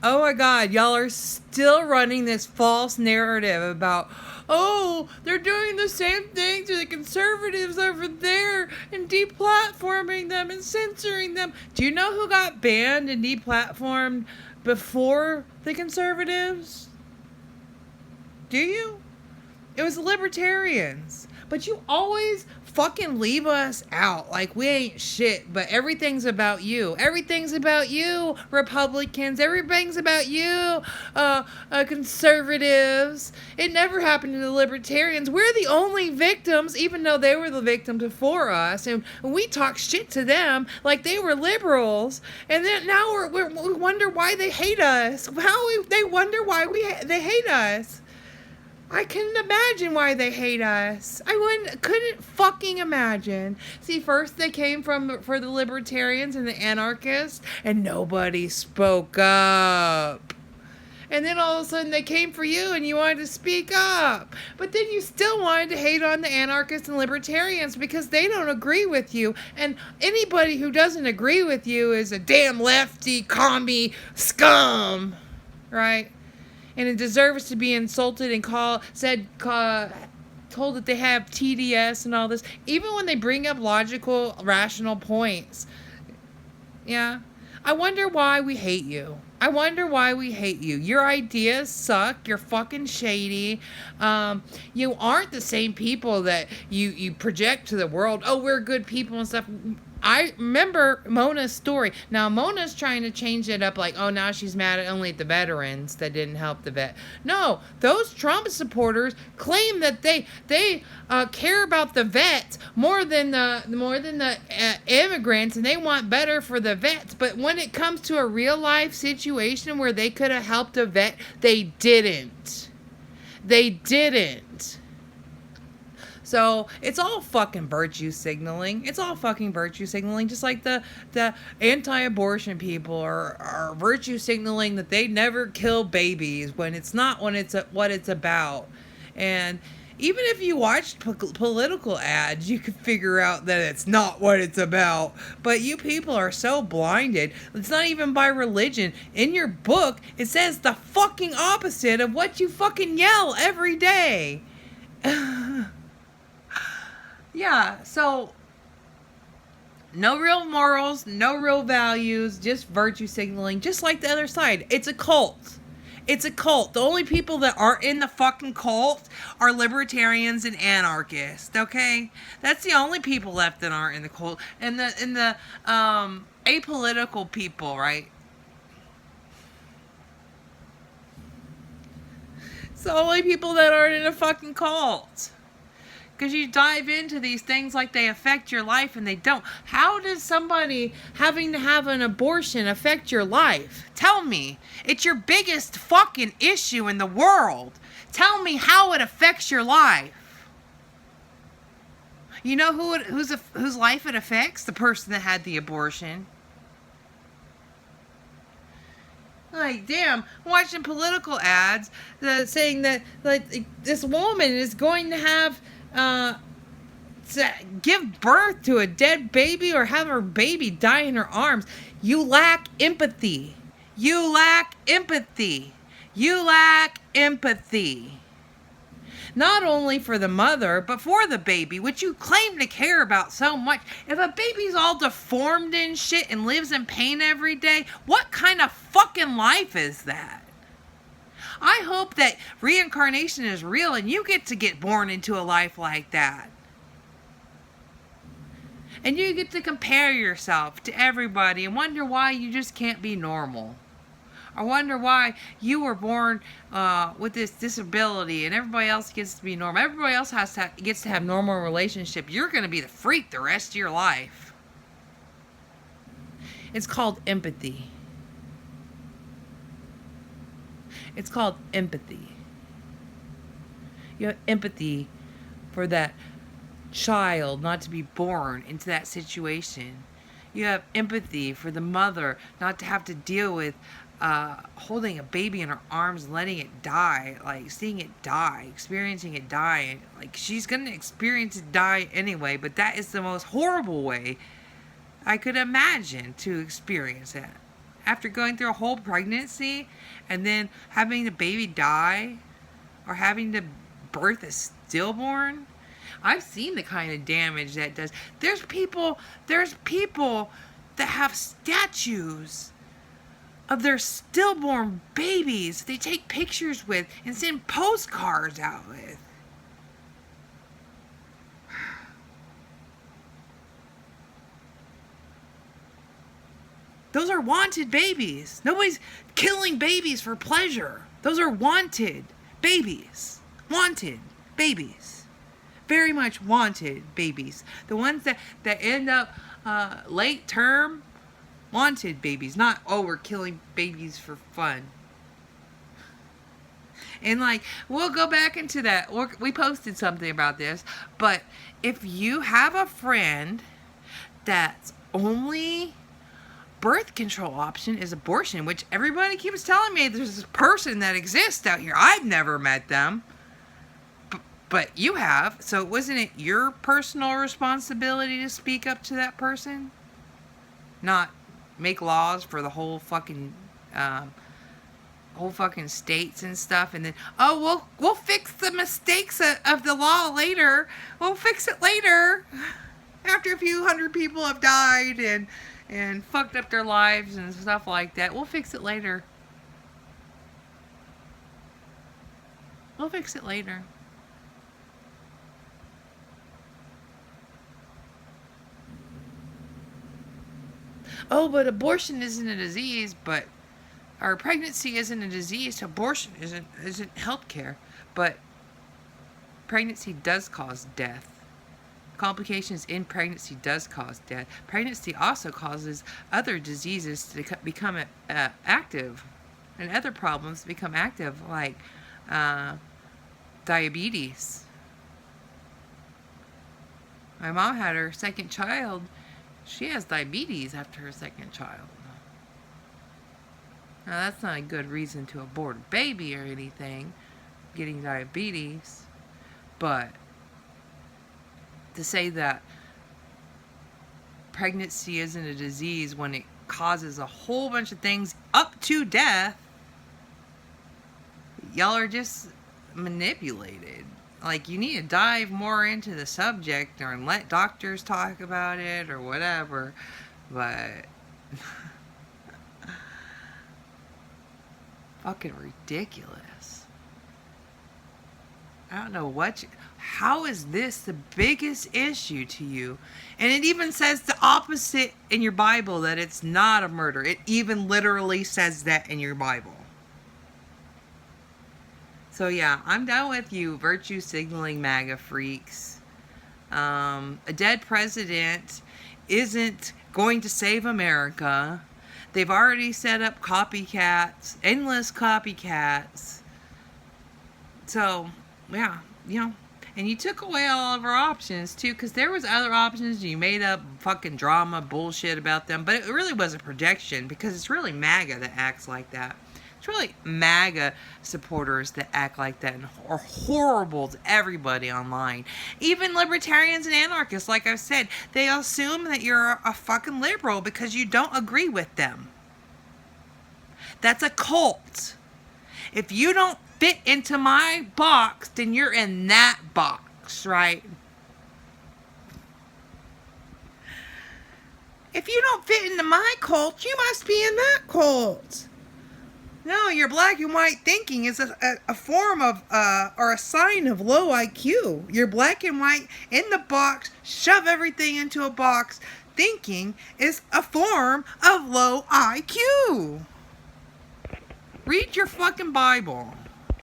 Oh my God, y'all are still running this false narrative about, oh, they're doing the same thing to the conservatives over there and deplatforming them and censoring them. Do you know who got banned and deplatformed before the conservatives? Do you? It was the libertarians. But you always fucking leave us out like we ain't shit, but everything's about you. Everything's about you, Republicans. Everything's about you, conservatives. It never happened to the libertarians. We're the only victims, even though they were the victims before us. And we talk shit to them like they were liberals. And then now we wonder why they hate us. They wonder why they hate us. I couldn't imagine why they hate us. Couldn't fucking imagine. See, first they came for the libertarians and the anarchists, and nobody spoke up. And then all of a sudden they came for you and you wanted to speak up. But then you still wanted to hate on the anarchists and libertarians because they don't agree with you. And anybody who doesn't agree with you is a damn lefty, commie scum. Right? And it deserves to be insulted and told that they have TDS and all this, even when they bring up logical, rational points. Yeah. I wonder why we hate you. I wonder why we hate you. Your ideas suck. You're fucking shady. You aren't the same people that you project to the world. Oh, we're good people and stuff. I remember Mona's story. Now, Mona's trying to change it up like, oh, now she's mad only at the veterans that didn't help the vet. No, those Trump supporters claim that they care about the vets more than the immigrants, and they want better for the vets. But when it comes to a real life situation where they could have helped a vet, they didn't. They didn't. So it's all fucking virtue signaling. It's all fucking virtue signaling. Just like the anti-abortion people are virtue signaling that they never kill babies when it's not what it's about. And even if you watched political ads, you could figure out that it's not what it's about. But you people are so blinded. It's not even by religion. In your book, it says the fucking opposite of what you fucking yell every day. Yeah, so no real morals, no real values, just virtue signaling, just like the other side. It's a cult. It's a cult. The only people that aren't in the fucking cult are libertarians and anarchists, okay? That's the only people left that aren't in the cult. And the apolitical people, right? It's the only people that aren't in a fucking cult. Because you dive into these things like they affect your life and they don't. How does somebody having to have an abortion affect your life? Tell me. It's your biggest fucking issue in the world. Tell me how it affects your life. You know whose life it affects? The person that had the abortion. Like, damn, watching political ads saying that like this woman is going to have to give birth to a dead baby or have her baby die in her arms. You lack empathy. You lack empathy. You lack empathy. Not only for the mother, but for the baby, which you claim to care about so much. If a baby's all deformed and shit and lives in pain every day, what kind of fucking life is that? I hope that reincarnation is real and you get born into a life like that. And you get to compare yourself to everybody and wonder why you just can't be normal. I wonder why you were born with this disability and everybody else gets to be normal. Everybody else gets to have normal relationship. You're going to be the freak the rest of your life. It's called empathy. It's called empathy. You have empathy for that child not to be born into that situation. You have empathy for the mother not to have to deal with holding a baby in her arms, letting it die, like seeing it die, experiencing it die. Like, she's going to experience it die anyway, but that is the most horrible way I could imagine to experience it. after going through a whole pregnancy and then having the baby die or having to birth a stillborn. I've seen the kind of damage that does. There's people that have statues of their stillborn babies they take pictures with and send postcards out with. Those are wanted babies. Nobody's killing babies for pleasure. Those are wanted babies. Wanted babies. Very much wanted babies. The ones that end up late term, wanted babies. Not, oh, we're killing babies for fun. And like, we'll go back into that. We posted something about this. But if you have a friend that's only birth control option is abortion, which everybody keeps telling me there's this person that exists out here. I've never met them. But you have. So wasn't it your personal responsibility to speak up to that person? Not make laws for the whole fucking states and stuff, and then, oh, we'll fix the mistakes of the law later. We'll fix it later. After a few hundred people have died and fucked up their lives and stuff like that. We'll fix it later. We'll fix it later. Oh, but abortion isn't a disease, or pregnancy isn't a disease. Abortion isn't healthcare, but pregnancy does cause death. Complications in pregnancy does cause death. Pregnancy also causes other diseases to become active, and other problems become active, like diabetes. My mom had her second child. She has diabetes after her second child. Now, that's not a good reason to abort a baby or anything, getting diabetes, but to say that pregnancy isn't a disease when it causes a whole bunch of things up to death, y'all are just manipulated. Like, you need to dive more into the subject or let doctors talk about it or whatever, but fucking ridiculous. I don't know how is this the biggest issue to you? And it even says the opposite in your Bible, that it's not a murder. It even literally says that in your Bible. So yeah, I'm done with you virtue signaling MAGA freaks. A dead president isn't going to save America. They've already set up copycats, endless copycats. So, yeah, and you took away all of our options too, because there was other options. You made up fucking drama bullshit about them, but it really was a projection, because it's really MAGA that acts like that. It's really MAGA supporters that act like that and are horrible to everybody online. Even libertarians and anarchists, like I've said, they assume that you're a fucking liberal because you don't agree with them. That's a cult. If you don't fit into my box, then you're in that box, right? If you don't fit into my cult, you must be in that cult. No, your black and white thinking is a form of, or a sign of low IQ. You're black and white in the box, shove everything into a box. Thinking is a form of low IQ. Read your fucking Bible.